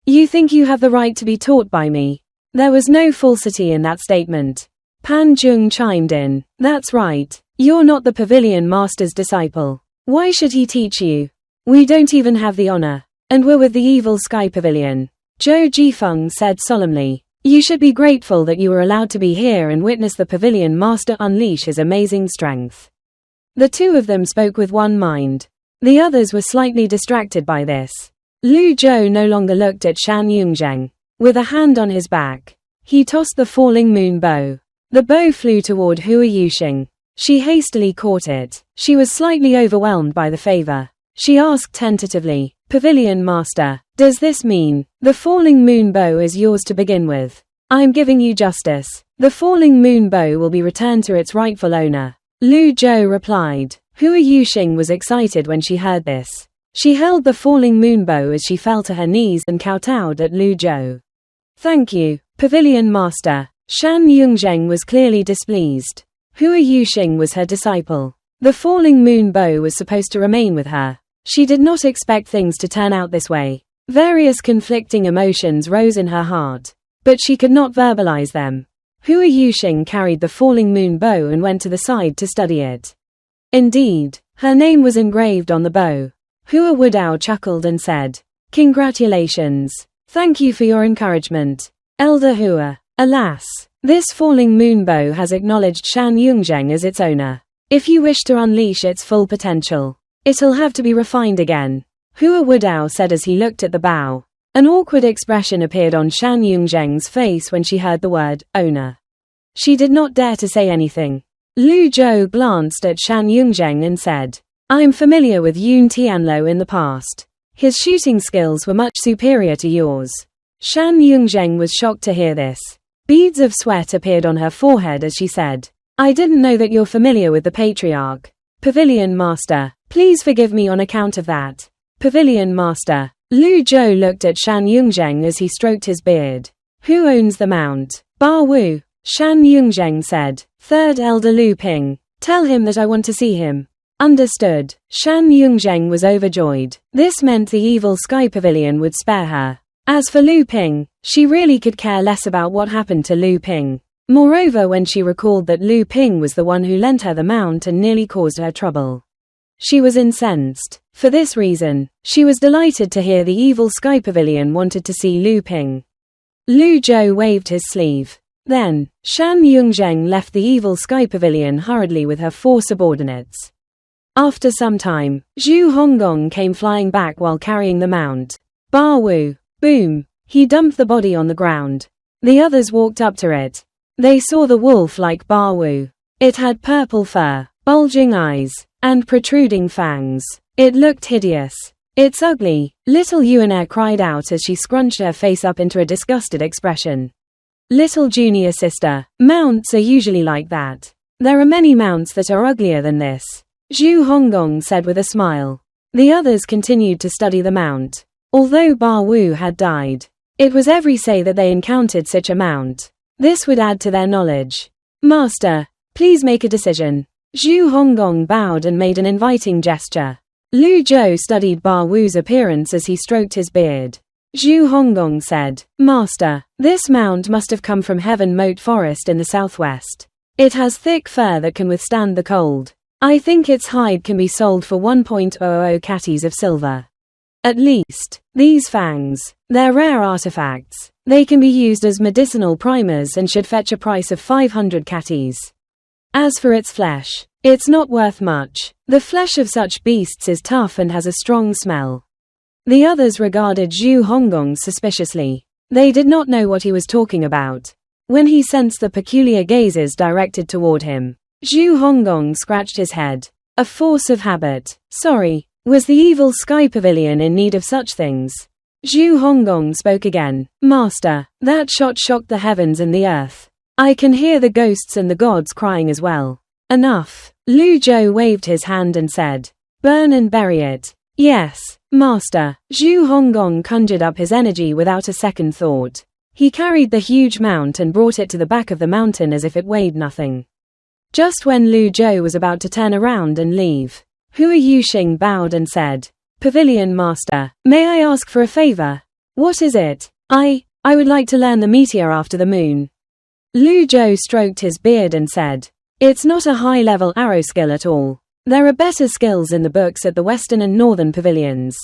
You think you have the right to be taught by me? There was no falsity in that statement. Pan Zheng chimed in. That's right. You're not the pavilion master's disciple. Why should he teach you? We don't even have the honor. And we're with the evil sky pavilion. Zhou Jifeng said solemnly. You should be grateful that you were allowed to be here and witness the pavilion master unleash his amazing strength. The two of them spoke with one mind. The others were slightly distracted by this. Lu Zhou no longer looked at Shan Yunzheng. With a hand on his back, he tossed the falling moon bow. The bow flew toward Hua Yuxing. She hastily caught it. She was slightly overwhelmed by the favor. She asked tentatively, Pavilion Master, does this mean the falling moon bow is yours to begin with? I'm giving you justice. The falling moon bow will be returned to its rightful owner. Lu Zhou replied. Hua Yuxing was excited when she heard this. She held the falling moon bow as she fell to her knees and kowtowed at Lu Zhou. Thank you, Pavilion Master. Shan Yunzheng was clearly displeased. Hua Yuxing was her disciple. The falling moon bow was supposed to remain with her. She did not expect things to turn out this way. Various conflicting emotions rose in her heart, but she could not verbalize them. Hua Yuxing carried the falling moon bow and went to the side to study it. Indeed, her name was engraved on the bow. Hua Wudao chuckled and said, Congratulations. Thank you for your encouragement, Elder Hua. Alas, this falling moon bow has acknowledged Shan Yunzheng as its owner. If you wish to unleash its full potential, it'll have to be refined again, Hua Wudao said as he looked at the bow. An awkward expression appeared on Shan Yunzheng's face when she heard the word, owner. She did not dare to say anything. Lu Zhou glanced at Shan Yunzheng and said, I'm familiar with Yun Tianlo in the past. His shooting skills were much superior to yours. Shan Yunzheng was shocked to hear this. Beads of sweat appeared on her forehead as she said, I didn't know that you're familiar with the patriarch. Pavilion Master, please forgive me on account of that. Pavilion Master. Lu Zhou looked at Shan Yunzheng as he stroked his beard. Who owns the mount? Ba Wu. Shan Yunzheng said. Third Elder Lu Ping. Tell him that I want to see him. Understood. Shan Yunzheng was overjoyed. This meant the evil sky pavilion would spare her. As for Lu Ping, she really could care less about what happened to Lu Ping. Moreover, when she recalled that Lu Ping was the one who lent her the mount and nearly caused her trouble, she was incensed. For this reason, she was delighted to hear the evil sky pavilion wanted to see Lu Ping. Lu Zhou waved his sleeve. Then, Shan Yunzheng left the evil sky pavilion hurriedly with her 4 subordinates. After some time, Zhu Honggong came flying back while carrying the mount. Ba Wu. Boom. He dumped the body on the ground. The others walked up to it. They saw the wolf like Ba Wu. It had purple fur, bulging eyes, and protruding fangs. It looked hideous. It's ugly, little Yuan cried out as she scrunched her face up into a disgusted expression. Little junior sister, mounts are usually like that. There are many mounts that are uglier than this, Zhu Honggong said with a smile. The others continued to study the mount. Although Ba Wu had died, it was every say that they encountered such a mount. This would add to their knowledge. Master, please make a decision. Zhu Honggong bowed and made an inviting gesture. Lu Zhou studied Ba Wu's appearance as he stroked his beard. Zhu Honggong said, Master, this mount must have come from Heaven Moat Forest in the southwest. It has thick fur that can withstand the cold. I think its hide can be sold for 1.00 catties of silver. At least, these fangs, they're rare artifacts. They can be used as medicinal primers and should fetch a price of 500 catties. As for its flesh, it's not worth much. The flesh of such beasts is tough and has a strong smell. The others regarded Zhu Honggong suspiciously. They did not know what he was talking about. When he sensed the peculiar gazes directed toward him, Zhu Honggong scratched his head. A force of habit. Sorry. Was the evil sky pavilion in need of such things? Zhu Honggong spoke again. Master, that shot shocked the heavens and the earth. I can hear the ghosts and the gods crying as well. Enough. Lu Zhou waved his hand and said, burn and bury it. Yes, Master. Zhu Honggong conjured up his energy without a second thought. He carried the huge mount and brought it to the back of the mountain as if it weighed nothing. Just when Lu Zhou was about to turn around and leave, Hua Yuxing bowed and said, Pavilion Master, may I ask for a favor? What is it? I would like to learn the meteor after the moon. Lu Zhou stroked his beard and said, it's not a high-level arrow skill at all. There are better skills in the books at the western and northern pavilions.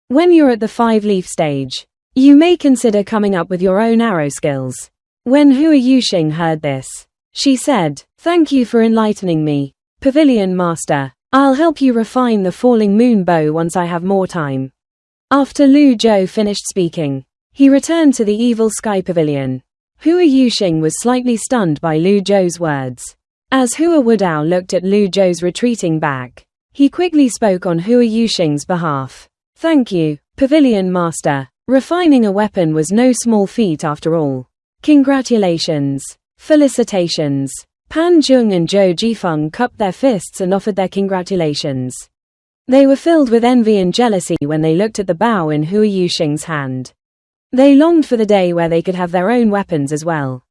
When you're at the 5-leaf stage, you may consider coming up with your own arrow skills. When Hua Yuxing heard this, she said, thank you for enlightening me, Pavilion Master. I'll help you refine the falling moon bow once I have more time. After Lu Zhou finished speaking, he returned to the evil sky pavilion. Hua Yuxing was slightly stunned by Lu Zhou's words. As Hua Wudao looked at Lu Zhou's retreating back, he quickly spoke on Hua Yuxing's behalf. Thank you, Pavilion Master. Refining a weapon was no small feat after all. Congratulations. Felicitations. Pan Zheng and Zhou Jifeng cupped their fists and offered their congratulations. They were filled with envy and jealousy when they looked at the bow in Hua Yuxing's hand. They longed for the day where they could have their own weapons as well.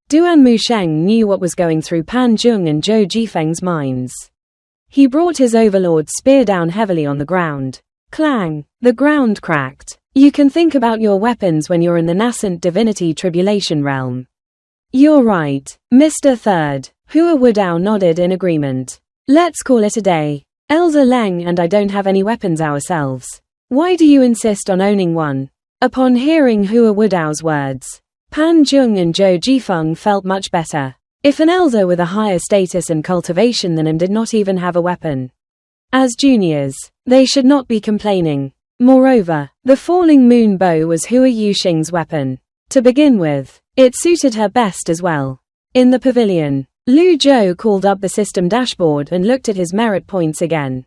Duan Musheng knew what was going through Pan Zheng and Zhou Jifeng's minds. He brought his overlord's spear down heavily on the ground. Clang! The ground cracked. You can think about your weapons when you're in the nascent divinity tribulation realm. You're right, Mr. Third. Hua Wudao nodded in agreement. Let's call it a day. Elder Leng and I don't have any weapons ourselves. Why do you insist on owning one? Upon hearing Hua Wudao's words, Pan Zheng and Zhou Jifeng felt much better. If an elder with a higher status and cultivation than him did not even have a weapon, as juniors, they should not be complaining. Moreover, the falling moon bow was Hua Yuxing's weapon. To begin with, it suited her best as well. In the pavilion, Lu Zhou called up the system dashboard and looked at his merit points again.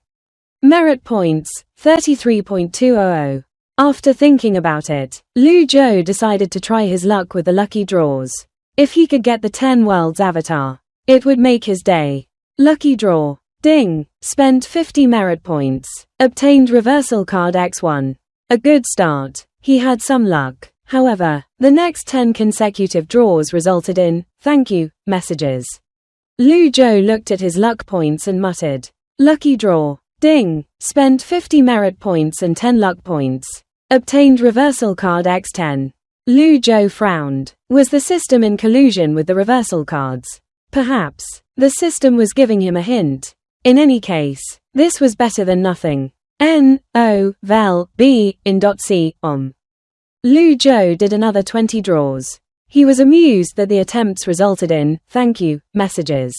Merit points, 33.200. After thinking about it, Lu Zhou decided to try his luck with the lucky draws. If he could get the 10 worlds avatar, it would make his day. Lucky draw. Ding! Spent 50 merit points. Obtained reversal card X1. A good start. He had some luck. However, the next 10 consecutive draws resulted in, thank you, messages. Lu Zhou looked at his luck points and muttered, lucky draw. Ding! Spent 50 merit points and 10 luck points. Obtained reversal card X10. Lu Zhou frowned. Was the system in collusion with the reversal cards? Perhaps the system was giving him a hint. In any case, this was better than nothing. N-O-V-E-L-B in .C, Lu Zhou did another 20 draws. He was amused that the attempts resulted in, thank you, messages.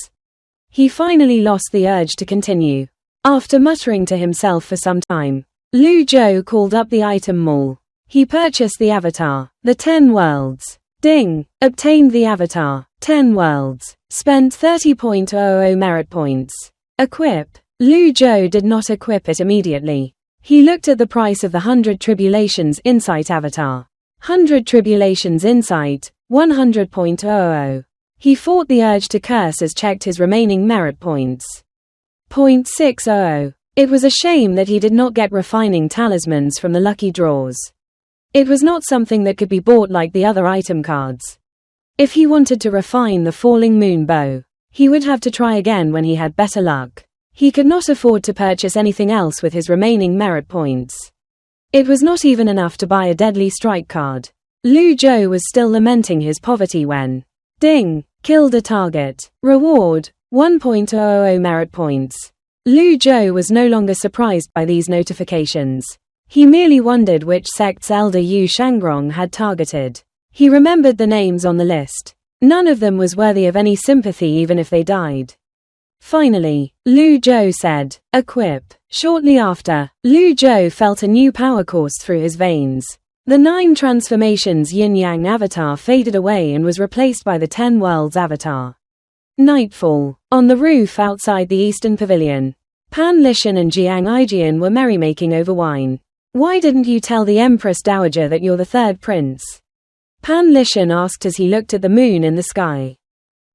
He finally lost the urge to continue. After muttering to himself for some time, Lu Zhou called up the item mall. He purchased the avatar, the 10 worlds. Ding! Obtained the avatar, 10 worlds. Spent 30.00 merit points. Equip. Lu Zhou did not equip it immediately. He looked at the price of the 100 Tribulations Insight avatar. 100 Tribulations Insight, 100.00. He fought the urge to curse as checked his remaining merit points. 0.60. It was a shame that he did not get refining talismans from the lucky draws. It was not something that could be bought like the other item cards. If he wanted to refine the falling moon bow, he would have to try again when he had better luck. He could not afford to purchase anything else with his remaining merit points. It was not even enough to buy a deadly strike card. Lu Zhou was still lamenting his poverty when, ding, killed a target. Reward, 1.00 merit points. Lu Zhou was no longer surprised by these notifications. He merely wondered which sect's elder Yu Shangrong had targeted. He remembered the names on the list. None of them was worthy of any sympathy even if they died. Finally, Lu Zhou said, equip. Shortly after, Lu Zhou felt a new power course through his veins. The 9 transformations yin-yang avatar faded away and was replaced by the 10 worlds avatar. Nightfall. On the roof outside the Eastern Pavilion, Pan Lishan and Jiang Aijian were merrymaking over wine. Why didn't you tell the Empress Dowager that you're the 3rd prince? Pan Lishan asked as he looked at the moon in the sky.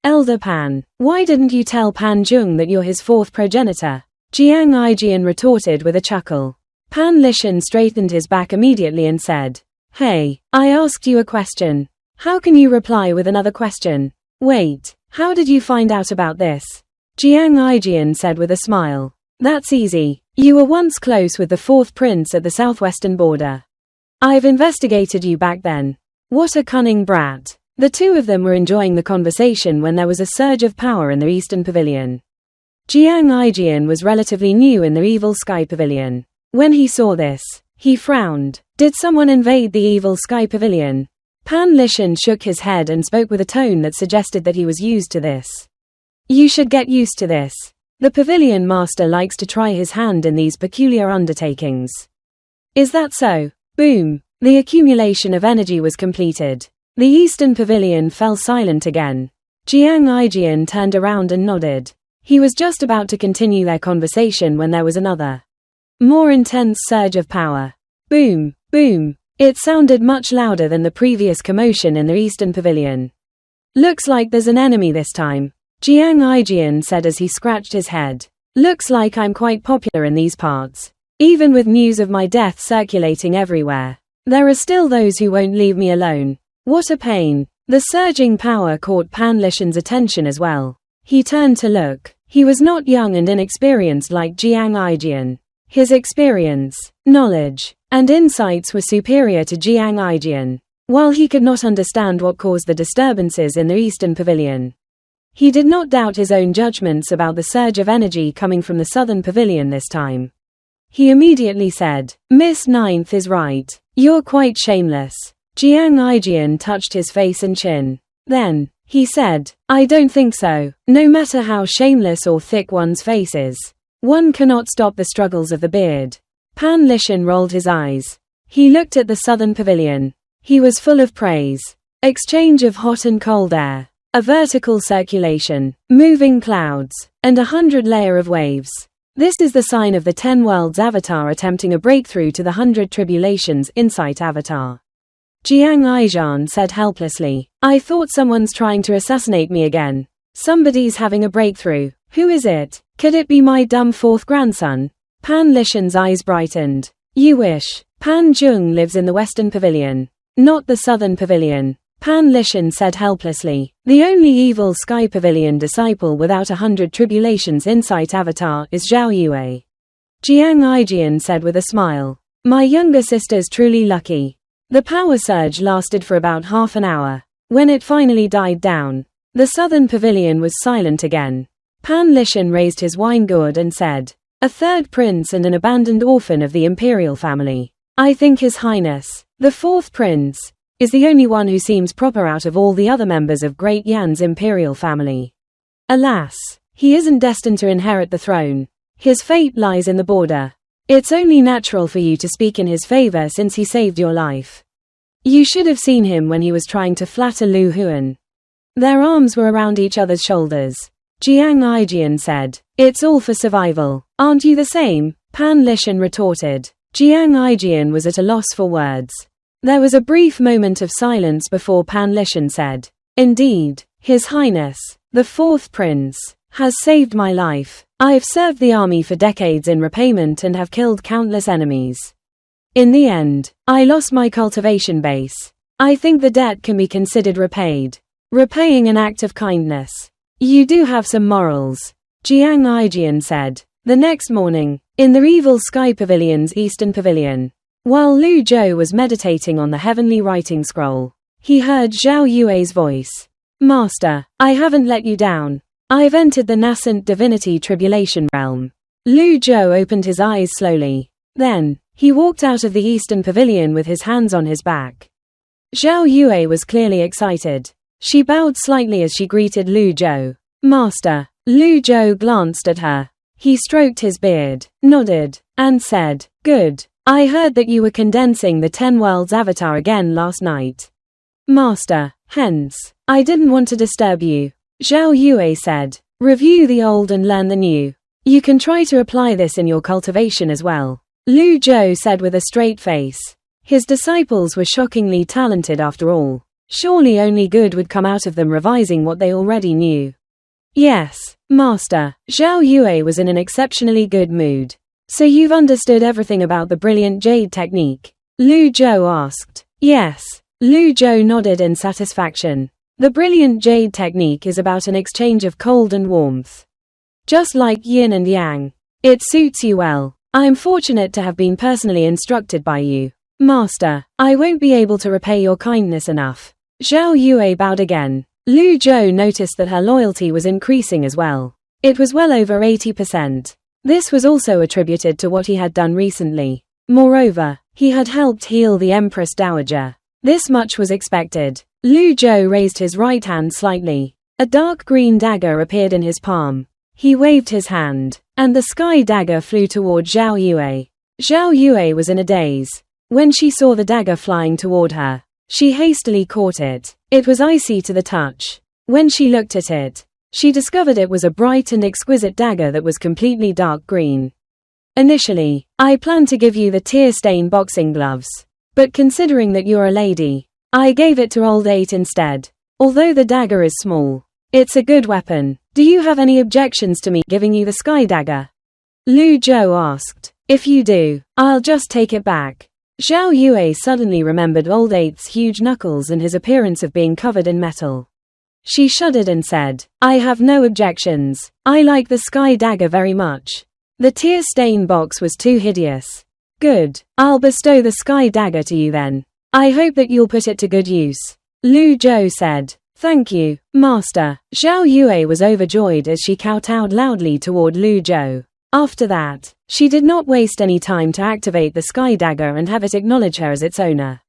Elder Pan, why didn't you tell Pan Zheng that you're his 4th progenitor? Jiang Aijian retorted with a chuckle. Pan Lishan straightened his back immediately and said, hey, I asked you a question. How can you reply with another question? Wait, how did you find out about this? Jiang Aijian said with a smile. That's easy. You were once close with the 4th prince at the southwestern border. I've investigated you back then. What a cunning brat. The two of them were enjoying the conversation when there was a surge of power in the Eastern Pavilion. Jiang Aijian was relatively new in the Evil Sky Pavilion. When he saw this, he frowned. Did someone invade the Evil Sky Pavilion? Pan Lishan shook his head and spoke with a tone that suggested that he was used to this. You should get used to this. The pavilion master likes to try his hand in these peculiar undertakings. Is that so? Boom. The accumulation of energy was completed. The Eastern Pavilion fell silent again. Jiang Aijian turned around and nodded. He was just about to continue their conversation when there was another, more intense surge of power. Boom, boom. It sounded much louder than the previous commotion in the Eastern Pavilion. Looks like there's an enemy this time, Jiang Aijian said as he scratched his head. Looks like I'm quite popular in these parts. Even with news of my death circulating everywhere, there are still those who won't leave me alone. What a pain. The surging power caught Pan Lishan's attention as well. He turned to look. He was not young and inexperienced like Jiang Aijian. His experience, knowledge, and insights were superior to Jiang Aijian. While he could not understand what caused the disturbances in the Eastern Pavilion, he did not doubt his own judgments about the surge of energy coming from the Southern Pavilion this time. He immediately said, Miss Ninth is right. You're quite shameless. Jiang Aijian touched his face and chin. Then, he said, I don't think so. No matter how shameless or thick one's face is, one cannot stop the struggles of the beard. Pan Lishan rolled his eyes. He looked at the Southern Pavilion. He was full of praise. Exchange of hot and cold air, a vertical circulation, moving clouds, and 100 layers of waves. This is the sign of the 10 Worlds Avatar attempting a breakthrough to the 100 Tribulations Insight Avatar. Jiang Aijian said helplessly. I thought someone's trying to assassinate me again. Somebody's having a breakthrough. Who is it? Could it be my dumb fourth grandson? Pan Lishan's eyes brightened. You wish. Pan Jung lives in the Western Pavilion, not the Southern Pavilion. Pan Lishan said helplessly. The only Evil Sky Pavilion disciple without 100 Tribulations Insight Avatar is Zhao Yue. Jiang Aijian said with a smile. My younger sister's truly lucky. The power surge lasted for about half an hour. When it finally died down, the Southern Pavilion was silent again. Pan Lishan raised his wine gourd and said, a third prince and an abandoned orphan of the imperial family. I think His Highness, the fourth prince, is the only one who seems proper out of all the other members of Great Yan's imperial family. Alas, he isn't destined to inherit the throne. His fate lies in the border. It's only natural for you to speak in his favor since he saved your life. You should have seen him when he was trying to flatter Lu Huan. Their arms were around each other's shoulders. Jiang Aijian said, it's all for survival. Aren't you the same? Pan Lishan retorted. Jiang Aijian was at a loss for words. There was a brief moment of silence before Pan Lishan said, indeed, His Highness, the fourth prince, has saved my life. I've served the army for decades in repayment and have killed countless enemies. In the end, I lost my cultivation base. I think the debt can be considered repaid. Repaying an act of kindness. You do have some morals, Jiang Aijian said. The next morning, in the Evil Sky Pavilion's Eastern Pavilion, while Lu Zhou was meditating on the heavenly writing scroll, he heard Zhao Yue's voice. Master, I haven't let you down. I've entered the nascent divinity tribulation realm. Lu Zhou opened his eyes slowly. Then, he walked out of the Eastern Pavilion with his hands on his back. Zhao Yue was clearly excited. She bowed slightly as she greeted Lu Zhou. Master. Lu Zhou glanced at her. He stroked his beard, nodded, and said, good. I heard that you were condensing the 10 Worlds Avatar again last night. Master, hence, I didn't want to disturb you. Zhao Yue said, review the old and learn the new. You can try to apply this in your cultivation as well. Lu Zhou said with a straight face. His disciples were shockingly talented after all. Surely only good would come out of them revising what they already knew. Yes, Master. Zhao Yue was in an exceptionally good mood. So you've understood everything about the brilliant jade technique? Lu Zhou asked. Yes. Lu Zhou nodded in satisfaction. The brilliant jade technique is about an exchange of cold and warmth. Just like yin and yang. It suits you well. I am fortunate to have been personally instructed by you. Master, I won't be able to repay your kindness enough. Zhao Yue bowed again. Lu Zhou noticed that her loyalty was increasing as well. It was well over 80%. This was also attributed to what he had done recently. Moreover, he had helped heal the Empress Dowager. This much was expected. Lu Zhou raised his right hand slightly. A dark green dagger appeared in his palm. He waved his hand, and the sky dagger flew toward Zhao Yue. Zhao Yue was in a daze. When she saw the dagger flying toward her, she hastily caught it. It was icy to the touch. When she looked at it, she discovered it was a bright and exquisite dagger that was completely dark green. Initially, I planned to give you the tear-stain boxing gloves. But considering that you're a lady, I gave it to old 8 instead. Although the dagger is small, it's a good weapon. Do you have any objections to me giving you the sky dagger? Lu Zhou asked. If you do, I'll just take it back. Zhao Yue suddenly remembered old 8's huge knuckles and his appearance of being covered in metal. She shuddered and said, I have no objections. I like the sky dagger very much. The tear stain box was too hideous. Good. I'll bestow the sky dagger to you then. I hope that you'll put it to good use. Lu Zhou said. Thank you, Master. Zhao Yue was overjoyed as she kowtowed loudly toward Lu Zhou. After that, she did not waste any time to activate the sky dagger and have it acknowledge her as its owner.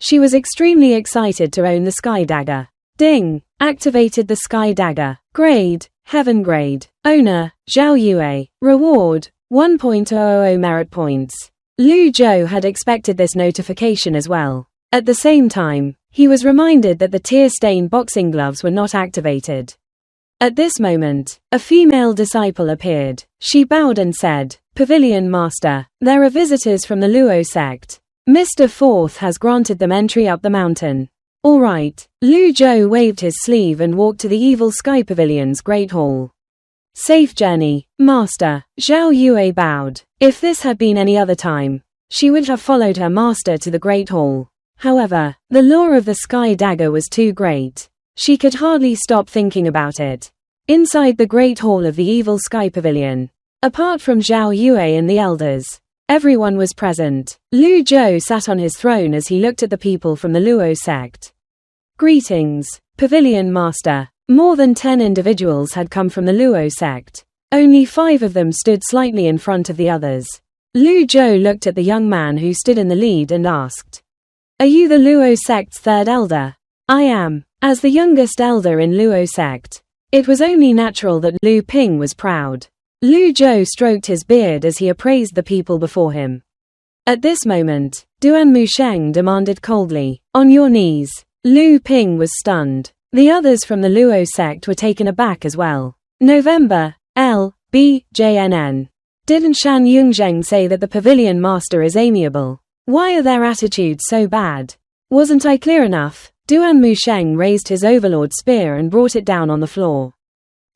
She was extremely excited to own the sky dagger. Ding! Activated the sky dagger. Grade, Heaven grade. Owner, Zhao Yue. Reward, 1.000 merit points. Lu Zhou had expected this notification as well. At the same time, he was reminded that the tear-stained boxing gloves were not activated. At this moment, a female disciple appeared. She bowed and said, Pavilion Master, there are visitors from the Luo sect. Mr. Fourth has granted them entry up the mountain. All right. Lu Zhou waved his sleeve and walked to the Evil Sky Pavilion's Great Hall. Safe journey, Master. Zhao Yue bowed. If this had been any other time, she would have followed her master to the Great Hall. However, the lure of the sky dagger was too great. She could hardly stop thinking about it. Inside the Great Hall of the Evil Sky Pavilion, apart from Zhao Yue and the elders, everyone was present. Lu Zhou sat on his throne as he looked at the people from the Luo sect. Greetings, Pavilion Master. More than 10 individuals had come from the Luo sect. Only 5 of them stood slightly in front of the others. Lu Zhou looked at the young man who stood in the lead and asked, Are you the Luo sect's 3rd elder? I am. As the youngest elder in Luo sect, it was only natural that Lu Ping was proud. Lu Zhou stroked his beard as he appraised the people before him. At this moment, Duan Musheng demanded coldly, On your knees. Lu Ping was stunned. The others from the Luo sect were taken aback as well. November, L. B. JNN. Didn't Shan Yungjeng say that the pavilion master is amiable? Why are their attitudes so bad? Wasn't I clear enough? Duan Musheng raised his overlord spear and brought it down on the floor.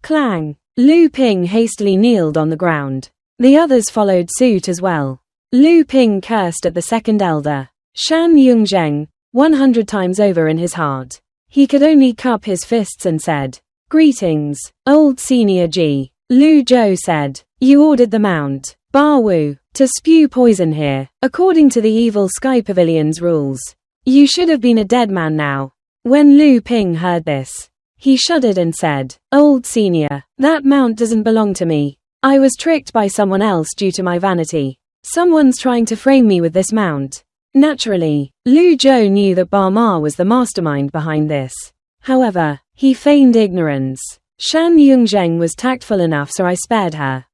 Clang! Lu Ping hastily kneeled on the ground. The others followed suit as well. Lu Ping cursed at the 2nd elder, Shan Yungjeng, 100 times over in his heart. He could only cup his fists and said, Greetings, old senior G. Lu Zhou said, You ordered the Mount Ba Wu to spew poison here, according to the Evil Sky Pavilion's rules. You should have been a dead man now. When Lu Ping heard this, he shuddered and said, Old senior, that mount doesn't belong to me. I was tricked by someone else due to my vanity. Someone's trying to frame me with this mount. Naturally, Lu Zhou knew that Ba Ma was the mastermind behind this. However, he feigned ignorance. Shan Yungjeng was tactful enough, so I spared her.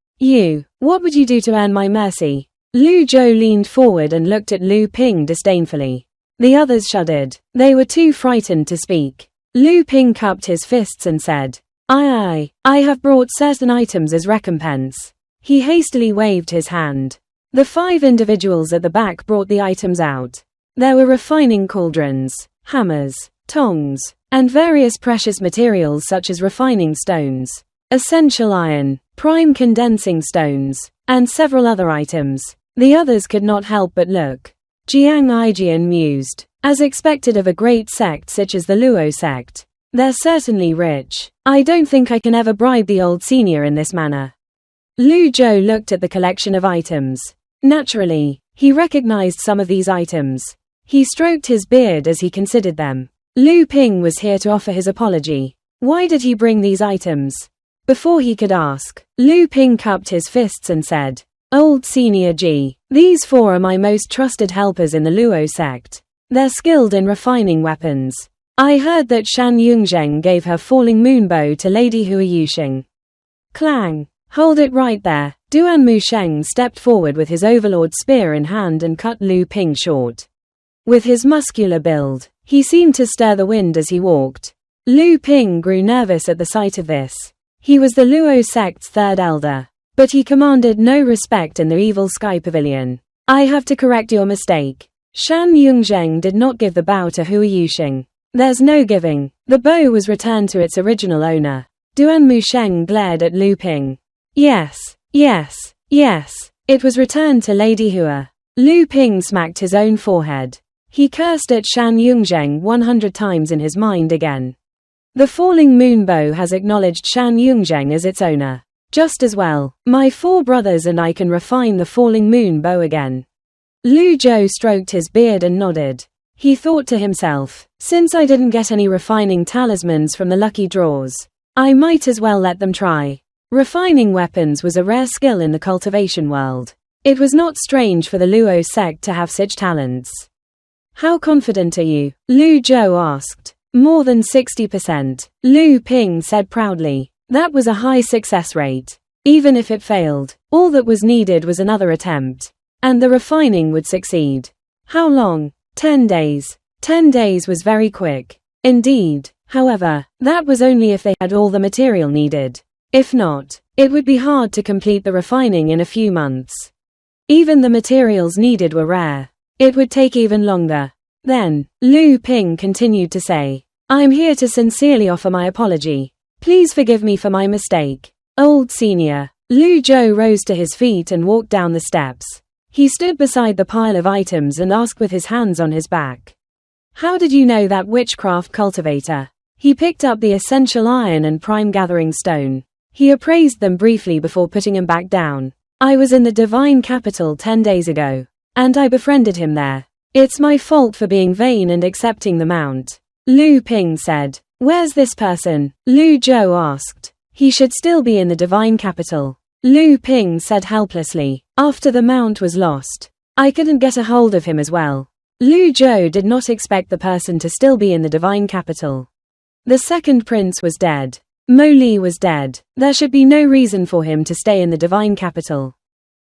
What would you do to earn my mercy? Lu Zhou leaned forward and looked at Lu Ping disdainfully. The others shuddered. They were too frightened to speak. Lu Ping cupped his fists and said, I have brought certain items as recompense. He hastily waved his hand. The 5 individuals at the back brought the items out. There were refining cauldrons, hammers, tongs, and various precious materials such as refining stones, essential iron, prime condensing stones, and several other items. The others could not help but look. Jiang Ijian mused. As expected of a great sect such as the Luo sect, they're certainly rich. I don't think I can ever bribe the old senior in this manner. Lu Zhou looked at the collection of items. Naturally, He recognized some of these items. He stroked his beard as he considered them. Lu Ping was here to offer his apology. Why did he bring these items? Before he could ask, Lu Ping cupped his fists and said, "Old Senior G, these 4 are my most trusted helpers in the Luo sect. They're skilled in refining weapons. I heard that Shan Yungzheng gave her falling moon bow to Lady Hua Yuxing." Clang! Hold it right there. Duan Musheng stepped forward with his overlord spear in hand and cut Lu Ping short. With his muscular build, he seemed to stir the wind as he walked. Lu Ping grew nervous at the sight of this. He was the Luo sect's 3rd elder, but he commanded no respect in the evil sky pavilion. "I have to correct your mistake. Shan Yungzheng did not give the bow to Hua Yuxing. There's no giving. The bow was returned to its original owner." Duan Musheng glared at Lu Ping. Yes. It was returned to Lady Hua." Lu Ping smacked his own forehead. He cursed at Shan Yungzheng 100 times in his mind again. The falling moon bow has acknowledged Shan Yungzheng as its owner. Just as well, my 4 brothers and I can refine the falling moon bow again. Lu Zhou stroked his beard and nodded. He thought to himself, since I didn't get any refining talismans from the lucky draws, I might as well let them try. Refining weapons was a rare skill in the cultivation world. It was not strange for the Luo sect to have such talents. "How confident are you?" Lu Zhou asked. "More than 60%. Lu Ping said proudly. That was a high success rate. Even if it failed, all that was needed was another attempt. And the refining would succeed. How long? 10 days. 10 days was very quick. Indeed. However, that was only if they had all the material needed. If not, it would be hard to complete the refining in a few months. Even the materials needed were rare. It would take even longer." Then, Lu Ping continued to say, "I'm here to sincerely offer my apology. Please forgive me for my mistake. Old Senior." Lu Zhou rose to his feet and walked down the steps. He stood beside the pile of items and asked with his hands on his back, "How did you know that witchcraft cultivator?" He picked up the essential iron and prime gathering stone. He appraised them briefly before putting them back down. "I was in the divine capital 10 days ago. And I befriended him there. It's my fault for being vain and accepting the mount." Lu Ping said. "Where's this person?" Lu Zhou asked. "He should still be in the divine capital." Lu Ping said helplessly. "After the mount was lost, I couldn't get a hold of him as well." Lu Zhou did not expect the person to still be in the divine capital. The second prince was dead. Mo Li was dead. There should be no reason for him to stay in the divine capital.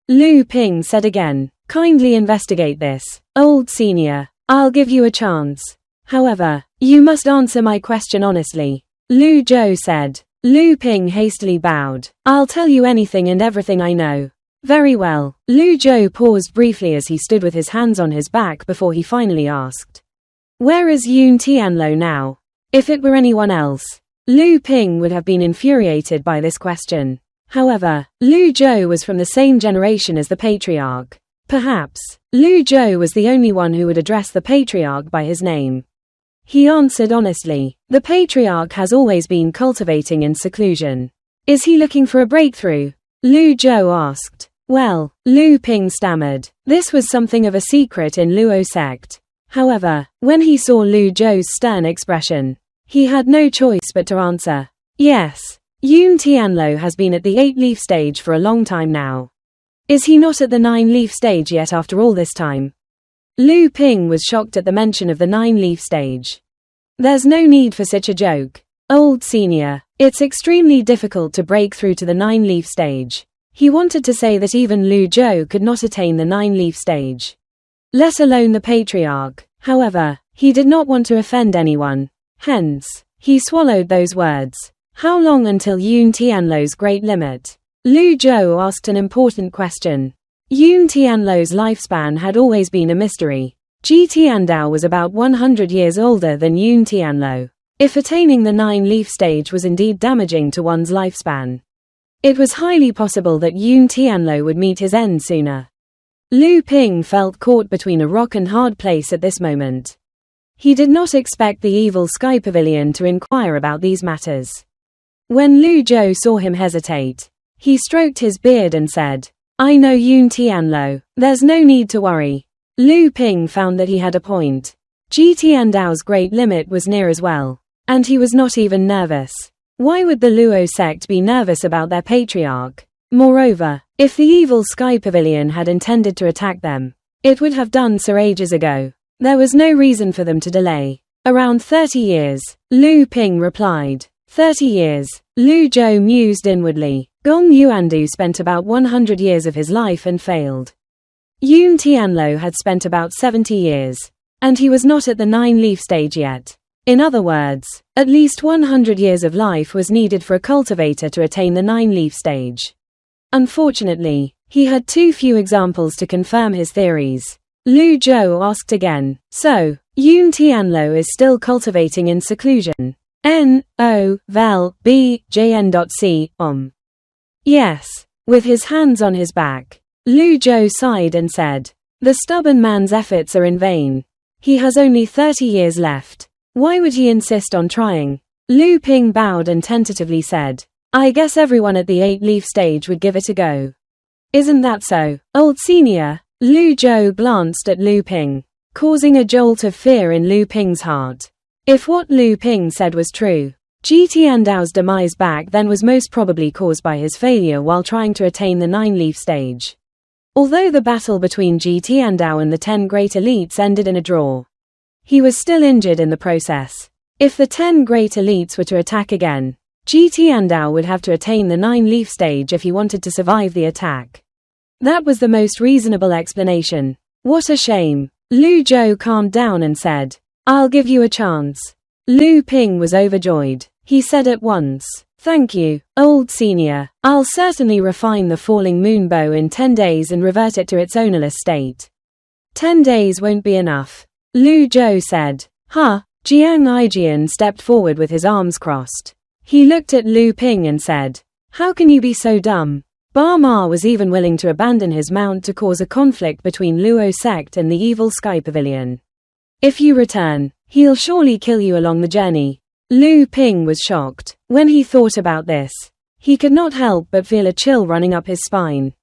Lu Ping said again, "Kindly investigate this, old senior. I'll give you a chance. However, you must answer my question honestly." Lu Zhou said. Lu Ping hastily bowed. "I'll tell you anything and everything I know." "Very well." Lu Zhou paused briefly as he stood with his hands on his back before he finally asked, "Where is Yun Tianlo now?" If it were anyone else, Lu Ping would have been infuriated by this question. However, Lu Zhou was from the same generation as the patriarch. Perhaps, Lu Zhou was the only one who would address the patriarch by his name. He answered honestly, "The patriarch has always been cultivating in seclusion. Is he looking for a breakthrough?" Lu Zhou asked. "Well," Lu Ping stammered, "this was something of a secret in Luo sect." However, when he saw Lu Zhou's stern expression, he had no choice but to answer, "Yes. Yun Tianlo has been at the 8-leaf stage for a long time now. Is he not at the 9-leaf stage yet after all this time?" Lu Ping was shocked at the mention of the 9-leaf stage. "There's no need for such a joke. Old senior, it's extremely difficult to break through to the 9-leaf stage." He wanted to say that even Lu Zhou could not attain the 9-leaf stage, let alone the patriarch. However, he did not want to offend anyone. Hence, he swallowed those words. How long until Yun Tianlo's great limit? Lu Zhou asked an important question. Yun Tianlo's lifespan had always been a mystery. Ji Tiandao was about 100 years older than Yun Tianlo. If attaining the 9-leaf stage was indeed damaging to one's lifespan, it was highly possible that Yun Tianlo would meet his end sooner. Lu Ping felt caught between a rock and hard place at this moment. He did not expect the evil sky pavilion to inquire about these matters. When Lu Zhou saw him hesitate, he stroked his beard and said, I know Yun Tianlo. There's no need to worry. Lu Ping found that he had a point. Ji Tiandao's great limit was near as well. And he was not even nervous. Why would the Luo sect be nervous about their patriarch? Moreover, if the evil Sky Pavilion had intended to attack them, it would have done so ages ago. There was no reason for them to delay. Around 30 years, Lu Ping replied. 30 years, Lu Zhou mused inwardly. Gong Yuandu spent about 100 years of his life and failed. Yun Tianlo had spent about 70 years. And he was not at the 9-leaf stage yet. In other words, at least 100 years of life was needed for a cultivator to attain the 9-leaf stage. Unfortunately, he had too few examples to confirm his theories. Lu Zhou asked again, so, Yun Tianlo is still cultivating in seclusion? N-O, vel, B, J-N.C, Yes. With his hands on his back, Lu Zhou sighed and said, the stubborn man's efforts are in vain. He has only 30 years left. Why would he insist on trying? Lu Ping bowed and tentatively said, I guess everyone at the 8-leaf stage would give it a go. Isn't that so, old senior? Lu Zhou glanced at Lu Ping, causing a jolt of fear in Lu Ping's heart. If what Lu Ping said was true, Ji Tiandao's demise back then was most probably caused by his failure while trying to attain the 9-leaf stage. Although the battle between Ji Tiandao and the 10 great elites ended in a draw, he was still injured in the process. If the 10 great elites were to attack again, Ji Tiandao would have to attain the 9-leaf stage if he wanted to survive the attack. That was the most reasonable explanation. What a shame. Lu Zhou calmed down and said, I'll give you a chance. Lu Ping was overjoyed. He said at once, thank you, old senior. I'll certainly refine the falling moon bow in 10 days and revert it to its ownerless state. 10 days won't be enough. Lu Zhou said. Huh? Jiang Aijian stepped forward with his arms crossed. He looked at Lu Ping and said, how can you be so dumb? Ba Ma was even willing to abandon his mount to cause a conflict between Luo sect and the evil Sky Pavilion. If you return, he'll surely kill you along the journey. Lu Ping was shocked. When he thought about this, he could not help but feel a chill running up his spine.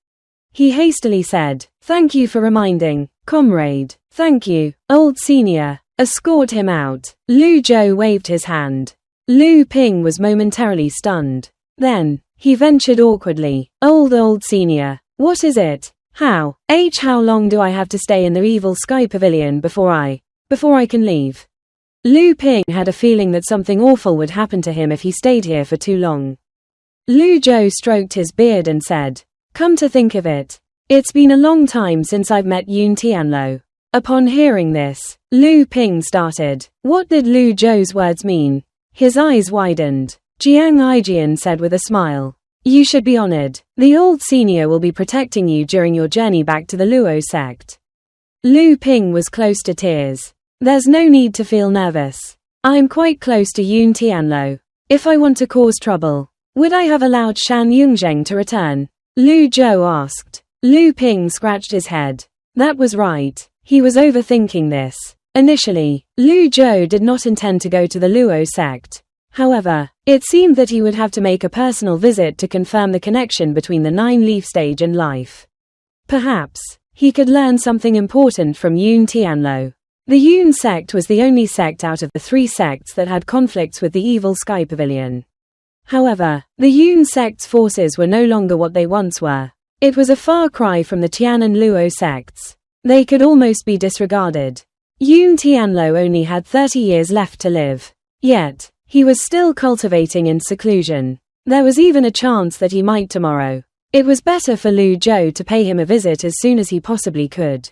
He hastily said, thank you for reminding, comrade. Thank you, old senior. Escort him out. Lu Zhou waved his hand. Lu Ping was momentarily stunned. Then, he ventured awkwardly, old senior. What is it? How long do I have to stay in the evil Sky Pavilion before I can leave? Lu Ping had a feeling that something awful would happen to him if he stayed here for too long. Lu Zhou stroked his beard and said, come to think of it, it's been a long time since I've met Yun Tianlo. Upon hearing this, Lu Ping started. What did Lu Zhou's words mean? His eyes widened. Jiang Aijian said with a smile, you should be honored. The old senior will be protecting you during your journey back to the Luo sect. Lu Ping was close to tears. There's no need to feel nervous. I'm quite close to Yun Tianlo. If I want to cause trouble, would I have allowed Shan Yungzheng to return? Lu Zhou asked. Lu Ping scratched his head. That was right. He was overthinking this. Initially, Lu Zhou did not intend to go to the Luo sect. However, it seemed that he would have to make a personal visit to confirm the connection between the 9-leaf stage and life. Perhaps, he could learn something important from Yun Tianlo. The Yun sect was the only sect out of the 3 sects that had conflicts with the evil Sky Pavilion. However, the Yun sect's forces were no longer what they once were. It was a far cry from the Tian and Luo sects. They could almost be disregarded. Yun Tianlo only had 30 years left to live. Yet, he was still cultivating in seclusion. There was even a chance that he might tomorrow. It was better for Lu Zhou to pay him a visit as soon as he possibly could.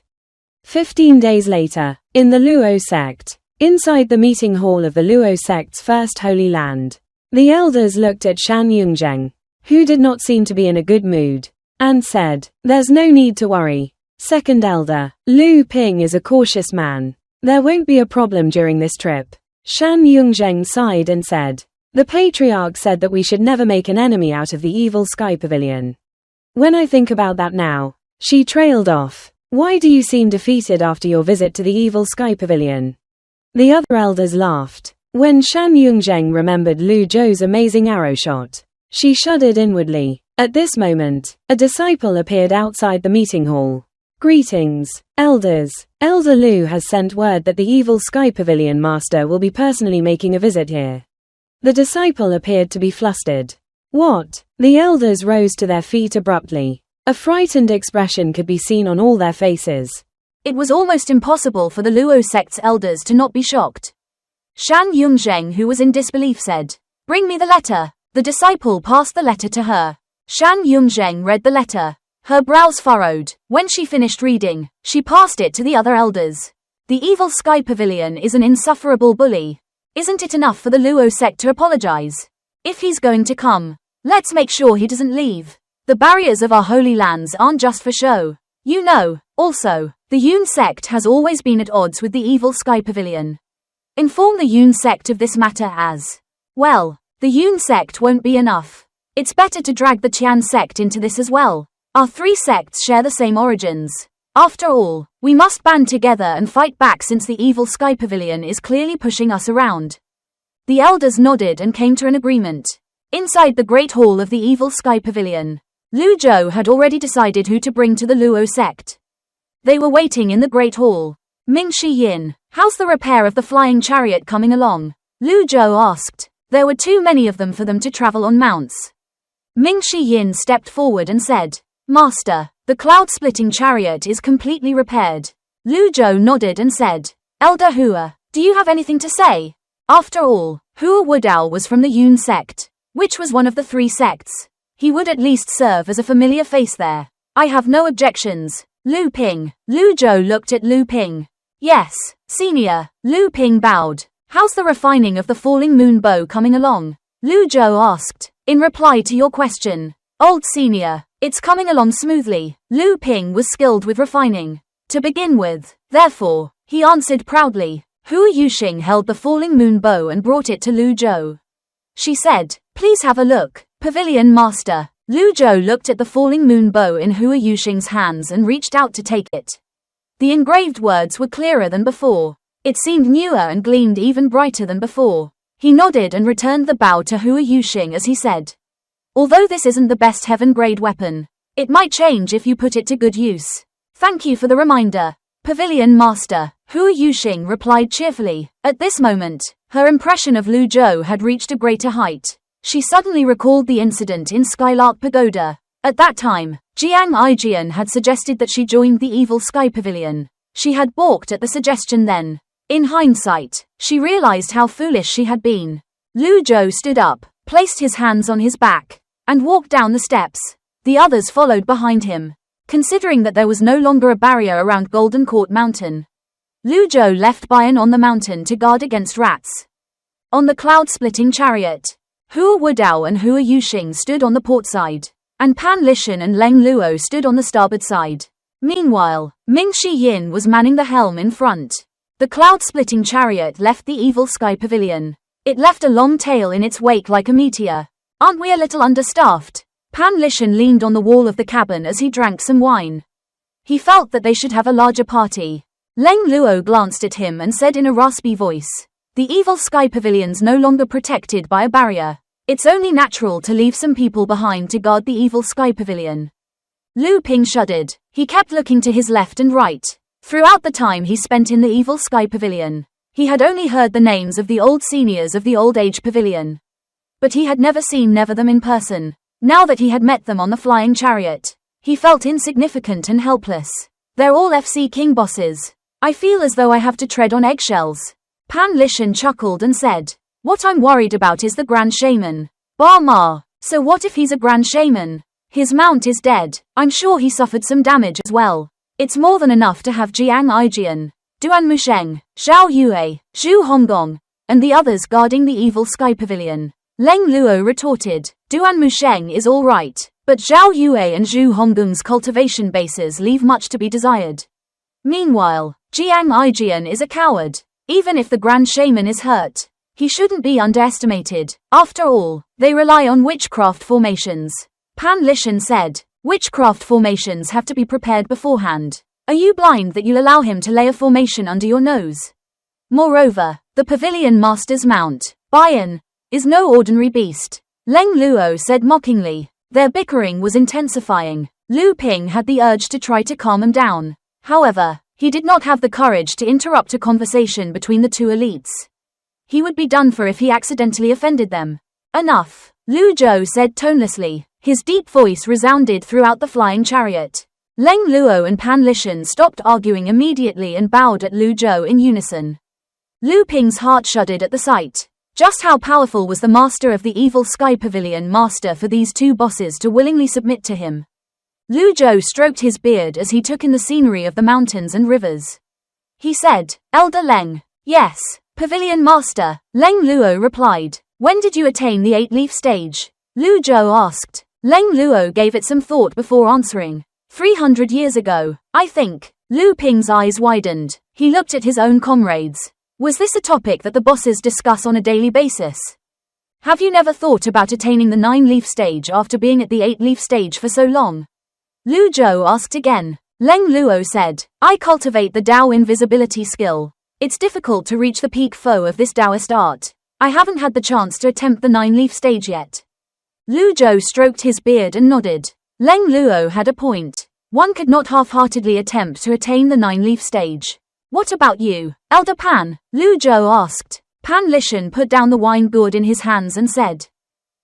15 days later, in the Luo sect, inside the meeting hall of the Luo sect's first holy land, the elders looked at Shan Yungzheng, who did not seem to be in a good mood, and said, there's no need to worry. Second elder, Lu Ping is a cautious man. There won't be a problem during this trip. Shan Yungzheng sighed and said, the patriarch said that we should never make an enemy out of the evil Sky Pavilion. When I think about that now, she trailed off. Why do you seem defeated after your visit to the evil Sky Pavilion? The other elders laughed. When Shan Yungzheng remembered Lu Zhou's amazing arrow shot, she shuddered inwardly. At this moment, a disciple appeared outside the meeting hall. Greetings, elders. Elder Lu has sent word that the evil Sky Pavilion Master will be personally making a visit here. The disciple appeared to be flustered. What? The elders rose to their feet abruptly. A frightened expression could be seen on all their faces. It was almost impossible for the Luo sect's elders to not be shocked. Shan Yongzheng, who was in disbelief, said, "Bring me the letter." The disciple passed the letter to her. Shan Yongzheng read the letter. Her brows furrowed. When she finished reading, she passed it to the other elders. The evil Sky Pavilion is an insufferable bully. Isn't it enough for the Luo sect to apologize? If he's going to come, let's make sure he doesn't leave. The barriers of our holy lands aren't just for show. You know, also, the Yun sect has always been at odds with the evil Sky Pavilion. Inform the Yun sect of this matter as well. The Yun sect won't be enough. It's better to drag the Qian sect into this as well. Our three sects share the same origins. After all, we must band together and fight back since the evil Sky Pavilion is clearly pushing us around. The elders nodded and came to an agreement. Inside the Great Hall of the evil Sky Pavilion, Lu Zhou had already decided who to bring to the Luo sect. They were waiting in the Great Hall. Ming Yin, how's the repair of the flying chariot coming along? Lu Zhou asked. There were too many of them for them to travel on mounts. Ming Yin stepped forward and said, "Master, the cloud-splitting chariot is completely repaired." Lu Zhou nodded and said, "Elder Hua, do you have anything to say?" After all, Hua Woodao was from the Yun sect, which was one of the three sects. He would at least serve as a familiar face there. "I have no objections." Lu Ping. Lu Zhou looked at Lu Ping. "Yes, senior." Lu Ping bowed. "How's the refining of the falling moon bow coming along?" Lu Zhou asked. "In reply to your question, old senior, it's coming along smoothly." Lu Ping was skilled with refining. To begin with, therefore, he answered proudly. Hua Yuxing held the falling moon bow and brought it to Lu Zhou. She said, "Please have a look, Pavilion Master." Lu Zhou looked at the falling moon bow in Hua Yuxing's hands and reached out to take it. The engraved words were clearer than before. It seemed newer and gleamed even brighter than before. He nodded and returned the bow to Hua Yuxing as he said, "Although this isn't the best heaven-grade weapon, it might change if you put it to good use. Thank you for the reminder, Pavilion Master." Hua Yuxing replied cheerfully. At this moment, her impression of Lu Zhou had reached a greater height. She suddenly recalled the incident in Skylark Pagoda. At that time, Jiang Aijian had suggested that she join the evil Sky Pavilion. She had balked at the suggestion then. In hindsight, she realized how foolish she had been. Lu Zhou stood up, placed his hands on his back, and walked down the steps. The others followed behind him. Considering that there was no longer a barrier around Golden Court Mountain, Lu Zhou left Bayan on the mountain to guard against rats. On the cloud-splitting chariot, Hua Woodao and Hua Yuxing stood on the port side, and Pan Lishan and Leng Luo stood on the starboard side. Meanwhile, Ming Yin was manning the helm in front. The cloud-splitting chariot left the evil Sky Pavilion. It left a long tail in its wake like a meteor. "Aren't we a little understaffed?" Pan Lishan leaned on the wall of the cabin as he drank some wine. He felt that they should have a larger party. Leng Luo glanced at him and said in a raspy voice, "The evil Sky Pavilion's no longer protected by a barrier. It's only natural to leave some people behind to guard the evil Sky Pavilion." Lu Ping shuddered. He kept looking to his left and right. Throughout the time he spent in the evil Sky Pavilion, he had only heard the names of the old seniors of the Old Age Pavilion. But he had never seen them in person. Now that he had met them on the flying chariot, he felt insignificant and helpless. "They're all FC King bosses. I feel as though I have to tread on eggshells." Pan Lishan chuckled and said, "What I'm worried about is the Grand Shaman. Ba Ma. So what if he's a Grand Shaman? His mount is dead. I'm sure he suffered some damage as well. It's more than enough to have Jiang Aijian, Duan Musheng, Zhao Yue, Zhu Honggong, and the others guarding the evil Sky Pavilion." Leng Luo retorted, "Duan Musheng is all right, but Zhao Yue and Zhu Honggong's cultivation bases leave much to be desired. Meanwhile, Jiang Aijian is a coward. Even if the Grand Shaman is hurt, he shouldn't be underestimated. After all, they rely on witchcraft formations." Pan Lishan said, "Witchcraft formations have to be prepared beforehand. Are you blind that you'll allow him to lay a formation under your nose? Moreover, the Pavilion Master's mount, Bayan, is no ordinary beast." Leng Luo said mockingly, Their bickering was intensifying. Lu Ping had the urge to try to calm them down. However, he did not have the courage to interrupt a conversation between the two elites. He would be done for if he accidentally offended them. Enough, Lu Zhou said tonelessly. His deep voice resounded throughout the flying chariot. Leng Luo and Pan Lishan stopped arguing immediately and bowed at Lu Zhou in unison. Lu Ping's heart shuddered at the sight. Just how powerful was the master of the evil Sky Pavilion master for these two bosses to willingly submit to him? Lu Zhou stroked his beard as he took in the scenery of the mountains and rivers. He said, Elder Leng. Yes, Pavilion Master, Leng Luo replied. When did you attain the 8-leaf stage? Lu Zhou asked. Leng Luo gave it some thought before answering. 300 years ago, I think. Lu Ping's eyes widened. He looked at his own comrades. Was this a topic that the bosses discuss on a daily basis? Have you never thought about attaining the 9-leaf stage after being at the 8-leaf stage for so long? Lu Zhou asked again. Leng Luo said, I cultivate the Dao invisibility skill. It's difficult to reach the peak foe of this Taoist art. I haven't had the chance to attempt the 9-leaf stage yet. Lu Zhou stroked his beard and nodded. Leng Luo had a point. One could not half-heartedly attempt to attain the 9-leaf stage. What about you, Elder Pan? Lu Zhou asked. Pan Lishan put down the wine gourd in his hands and said,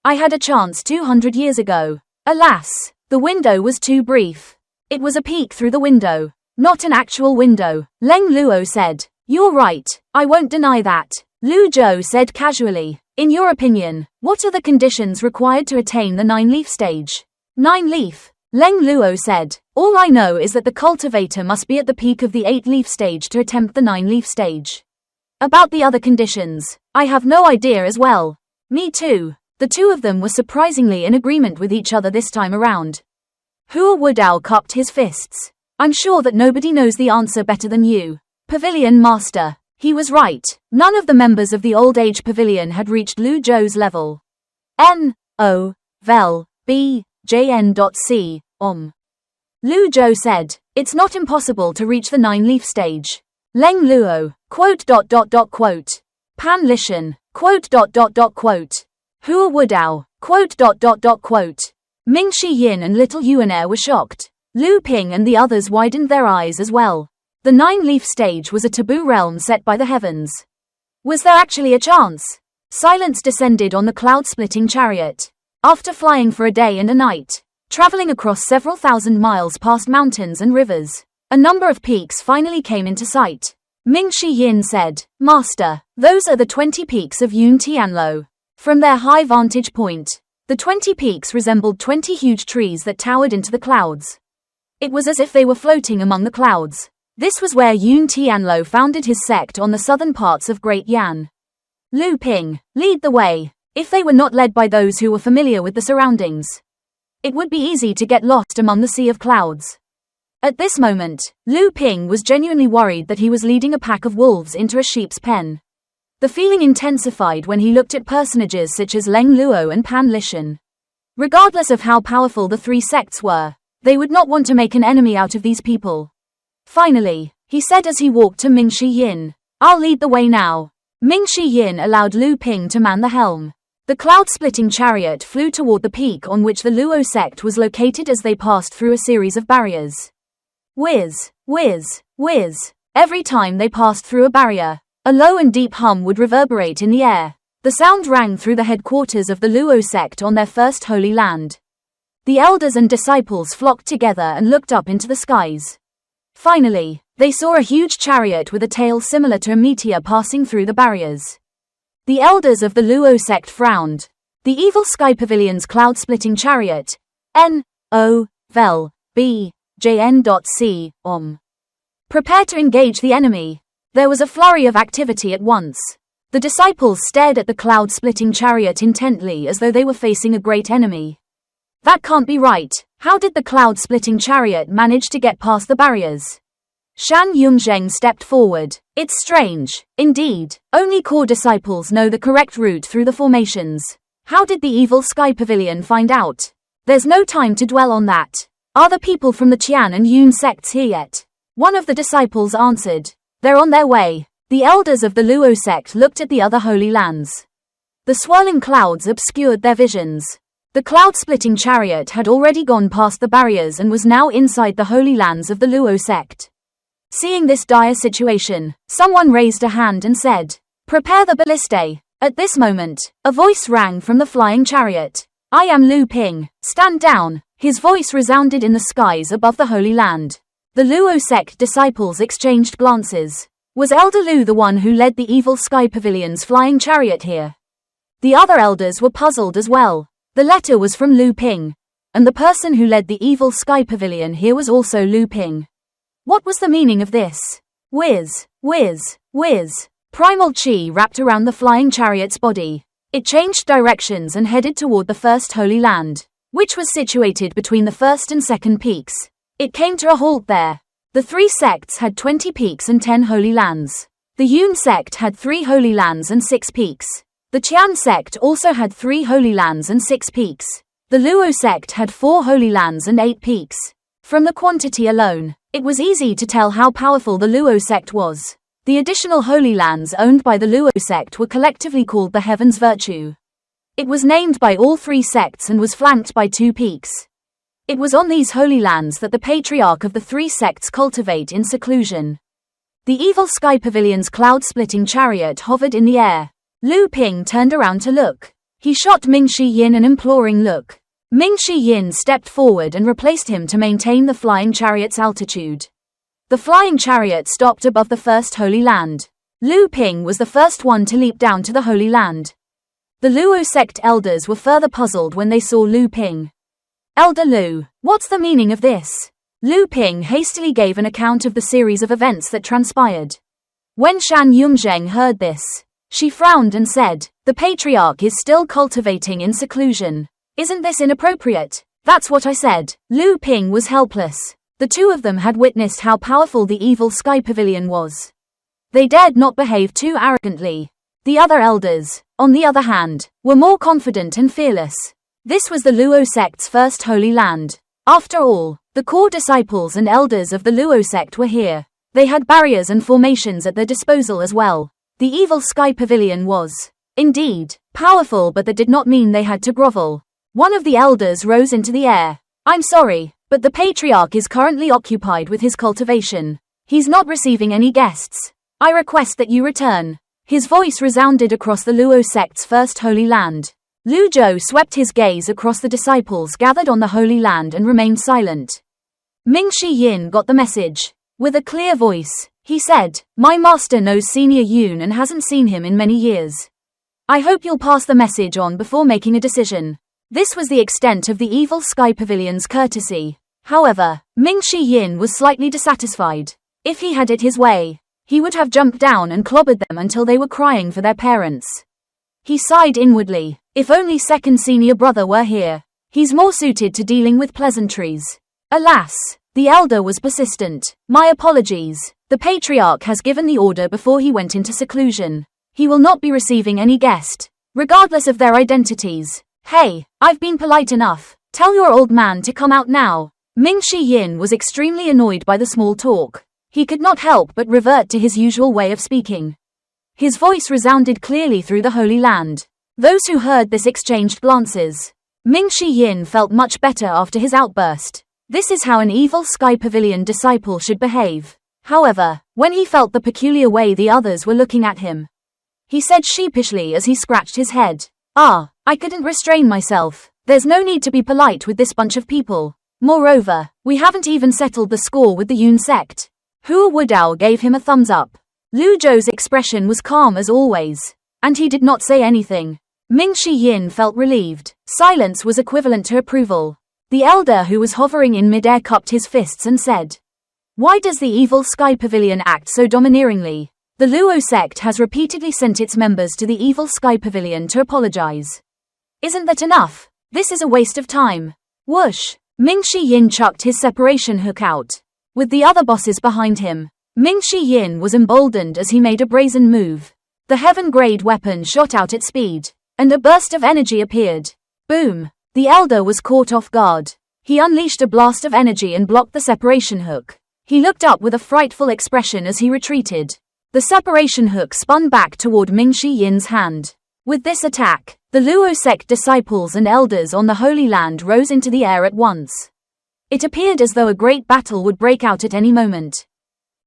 I had a chance 200 years ago. Alas, the window was too brief. It was a peek through the window, not an actual window. Leng Luo said, You're right, I won't deny that. Lu Zhou said casually, in your opinion, what are the conditions required to attain the 9-leaf stage? 9-leaf. Leng Luo said, all I know is that the cultivator must be at the peak of the 8-leaf stage to attempt the 9-leaf stage. About the other conditions, I have no idea as well. Me too. The two of them were surprisingly in agreement with each other this time around. Hua Wudao cupped his fists. I'm sure that nobody knows the answer better than you. Pavilion Master. He was right. None of the members of the Old Age Pavilion had reached Lu Zhou's level. N.O. Vel. B. JN.C. Lu Zhou said, it's not impossible to reach the 9-leaf stage. Leng Luo, quote. Pan Lishan, quote. Hua Wudao, quote. Ming Shi Yin and Little Yuanair were shocked. Lu Ping and the others widened their eyes as well. The 9-leaf stage was a taboo realm set by the heavens. Was there actually a chance? Silence descended on the cloud-splitting chariot. After flying for a day and a night, traveling across several thousand miles past mountains and rivers, a number of peaks finally came into sight. Ming Shi Yin said, Master, those are the 20 peaks of Yun Tianlo. From their high vantage point, the 20 peaks resembled 20 huge trees that towered into the clouds. It was as if they were floating among the clouds. This was where Yun Tianlo founded his sect on the southern parts of Great Yan. Lu Ping, lead the way. If they were not led by those who were familiar with the surroundings, it would be easy to get lost among the sea of clouds. At this moment, Lu Ping was genuinely worried that he was leading a pack of wolves into a sheep's pen. The feeling intensified when he looked at personages such as Leng Luo and Pan Lishan. Regardless of how powerful the three sects were, they would not want to make an enemy out of these people. Finally, he said as he walked to Ming Shi Yin, I'll lead the way now. Ming Shi Yin allowed Lu Ping to man the helm. The cloud-splitting chariot flew toward the peak on which the Luo sect was located as they passed through a series of barriers. Whiz, whiz, whiz. Every time they passed through a barrier, a low and deep hum would reverberate in the air. The sound rang through the headquarters of the Luo sect on their first holy land. The elders and disciples flocked together and looked up into the skies. Finally, they saw a huge chariot with a tail similar to a meteor passing through the barriers. The elders of the Luo sect frowned. The evil Sky Pavilion's cloud-splitting chariot, N.O. Vel. B. JN.C. Prepare to engage the enemy. There was a flurry of activity at once. The disciples stared at the cloud-splitting chariot intently as though they were facing a great enemy. That can't be right. How did the cloud-splitting chariot manage to get past the barriers? Shan Yongzheng stepped forward. It's strange. Indeed, only core disciples know the correct route through the formations. How did the evil Sky Pavilion find out? There's no time to dwell on that. Are the people from the Qian and Yun sects here yet? One of the disciples answered. They're on their way. The elders of the Luo sect looked at the other holy lands. The swirling clouds obscured their visions. The cloud-splitting chariot had already gone past the barriers and was now inside the holy lands of the Luo sect. Seeing this dire situation, someone raised a hand and said, "Prepare the ballistae." At this moment, a voice rang from the flying chariot. "I am Lu Ping, stand down." His voice resounded in the skies above the Holy Land. The Luo sect disciples exchanged glances. Was Elder Lu the one who led the evil Sky Pavilion's flying chariot here? The other elders were puzzled as well. The letter was from Lu Ping, and the person who led the evil Sky Pavilion here was also Lu Ping. What was the meaning of this? Whiz, whiz, whiz. Primal chi wrapped around the flying chariot's body. It changed directions and headed toward the first Holy Land, which was situated between the first and second peaks. It came to a halt there. The three sects had 20 peaks and 10 Holy Lands. The Yun sect had 3 Holy Lands and 6 peaks. The Qian sect also had 3 Holy Lands and 6 peaks. The Luo sect had 4 Holy Lands and 8 peaks. From the quantity alone, it was easy to tell how powerful the Luo sect was. The additional Holy Lands owned by the Luo sect were collectively called the Heaven's Virtue. It was named by all 3 sects and was flanked by 2 peaks. It was on these Holy Lands that the patriarch of the 3 sects cultivate in seclusion. The evil Sky Pavilion's cloud-splitting chariot hovered in the air. Lu Ping turned around to look. He shot Ming Shi Yin an imploring look. Ming Shi Yin stepped forward and replaced him to maintain the flying chariot's altitude. The flying chariot stopped above the first Holy Land. Lu Ping was the first one to leap down to the Holy Land. The Luo sect elders were further puzzled when they saw Lu Ping. "Elder Lu, what's the meaning of this?" Lu Ping hastily gave an account of the series of events that transpired. When Shan Yungjeng heard this, she frowned and said, "The patriarch is still cultivating in seclusion. Isn't this inappropriate?" "That's what I said." Lu Ping was helpless. The two of them had witnessed how powerful the evil Sky Pavilion was. They dared not behave too arrogantly. The other elders, on the other hand, were more confident and fearless. This was the Luo sect's first Holy Land. After all, the core disciples and elders of the Luo sect were here. They had barriers and formations at their disposal as well. The evil Sky Pavilion was, indeed, powerful, but that did not mean they had to grovel. One of the elders rose into the air. "I'm sorry, but the patriarch is currently occupied with his cultivation. He's not receiving any guests. I request that you return." His voice resounded across the Luo sect's first Holy Land. Lu Zhou swept his gaze across the disciples gathered on the Holy Land and remained silent. Ming Shi Yin got the message. With a clear voice, he said, "My master knows Senior Yun and hasn't seen him in many years. I hope you'll pass the message on before making a decision." This was the extent of the evil Sky Pavilion's courtesy. However, Ming Shi Yin was slightly dissatisfied. If he had it his way, he would have jumped down and clobbered them until they were crying for their parents. He sighed inwardly. If only second senior brother were here. He's more suited to dealing with pleasantries. Alas, the elder was persistent. "My apologies. The patriarch has given the order before he went into seclusion. He will not be receiving any guest, regardless of their identities." "Hey, I've been polite enough. Tell your old man to come out now." Ming Shi Yin was extremely annoyed by the small talk. He could not help but revert to his usual way of speaking. His voice resounded clearly through the Holy Land. Those who heard this exchanged glances. Ming Shi Yin felt much better after his outburst. This is how an evil Sky Pavilion disciple should behave. However, when he felt the peculiar way the others were looking at him, he said sheepishly as he scratched his head, I couldn't restrain myself. There's no need to be polite with this bunch of people. Moreover, we haven't even settled the score with the Yun sect." Hua Wudao gave him a thumbs up. Lu Zhou's expression was calm as always, and he did not say anything. Ming Shi Yin felt relieved. Silence was equivalent to approval. The elder who was hovering in midair cupped his fists and said, "Why does the evil Sky Pavilion act so domineeringly? The Luo sect has repeatedly sent its members to the evil Sky Pavilion to apologize. Isn't that enough? This is a waste of time." Whoosh! Ming Shi Yin chucked his separation hook out. With the other bosses behind him, Ming Shi Yin was emboldened as he made a brazen move. The heaven-grade weapon shot out at speed, and a burst of energy appeared. Boom! The elder was caught off guard. He unleashed a blast of energy and blocked the separation hook. He looked up with a frightful expression as he retreated. The separation hook spun back toward Ming Shi Yin's hand. With this attack, the Luo sect disciples and elders on the Holy Land rose into the air at once. It appeared as though a great battle would break out at any moment.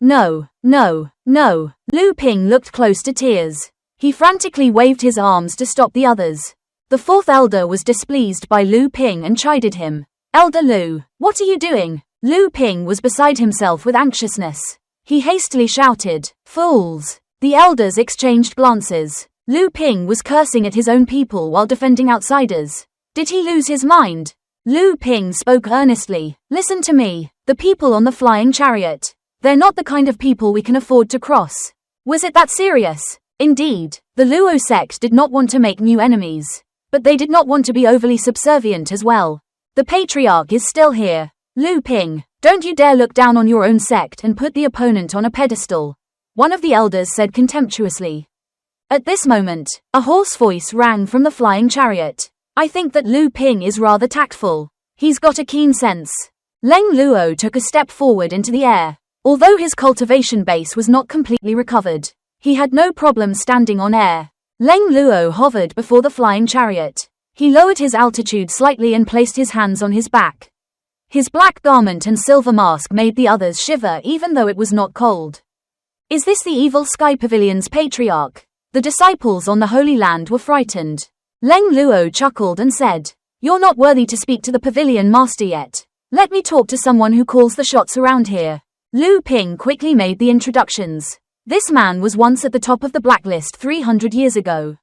No, no, no. Lu Ping looked close to tears. He frantically waved his arms to stop the others. The fourth elder was displeased by Lu Ping and chided him. Elder Lu, what are you doing? Lu Ping was beside himself with anxiousness. He hastily shouted, "Fools!" The elders exchanged glances. Lu Ping was cursing at his own people while defending outsiders. Did he lose his mind? Lu Ping spoke earnestly. Listen to me. The people on the flying chariot. They're not the kind of people we can afford to cross. Was it that serious? Indeed, the Luo sect did not want to make new enemies. But they did not want to be overly subservient as well. The patriarch is still here. Lu Ping, don't you dare look down on your own sect and put the opponent on a pedestal. One of the elders said contemptuously. At this moment, a hoarse voice rang from the flying chariot. I think that Lu Ping is rather tactful. He's got a keen sense. Leng Luo took a step forward into the air. Although his cultivation base was not completely recovered, he had no problem standing on air. Leng Luo hovered before the flying chariot. He lowered his altitude slightly and placed his hands on his back. His black garment and silver mask made the others shiver even though it was not cold. Is this the evil Sky Pavilion's patriarch? The disciples on the Holy Land were frightened. Leng Luo chuckled and said, You're not worthy to speak to the pavilion master yet. Let me talk to someone who calls the shots around here. Lu Ping quickly made the introductions. This man was once at the top of the blacklist 300 years ago.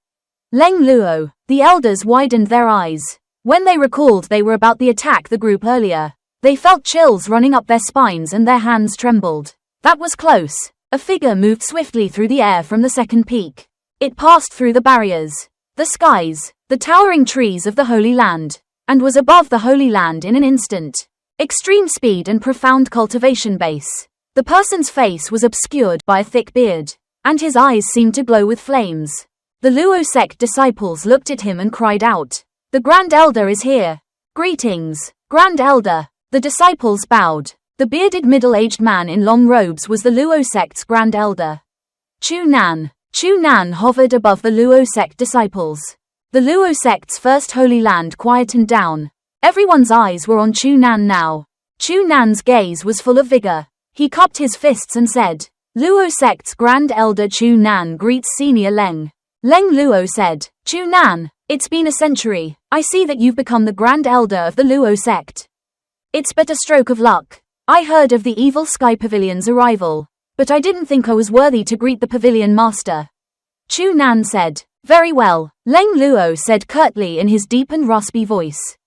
Leng Luo, the elders widened their eyes. When they recalled they were about to attack the group earlier, they felt chills running up their spines and their hands trembled. That was close. A figure moved swiftly through the air from the second peak. It passed through the barriers, the skies, the towering trees of the Holy Land, and was above the Holy Land in an instant. Extreme speed and profound cultivation base. The person's face was obscured by a thick beard, and his eyes seemed to glow with flames. The Luo sect disciples looked at him and cried out, The Grand Elder is here. Greetings, Grand Elder. The disciples bowed. The bearded middle-aged man in long robes was the Luo sect's Grand Elder. Chu Nan. Chu Nan hovered above the Luo sect disciples. The Luo sect's first Holy Land quietened down. Everyone's eyes were on Chu Nan now. Chu Nan's gaze was full of vigor. He cupped his fists and said, Luo sect's Grand Elder Chu Nan greets Senior Leng. Leng Luo said, Chu Nan, it's been a century. I see that you've become the Grand Elder of the Luo sect. It's but a stroke of luck. I heard of the evil Sky Pavilion's arrival, but I didn't think I was worthy to greet the pavilion master. Chu Nan said, Very well, Leng Luo said curtly in his deep and raspy voice.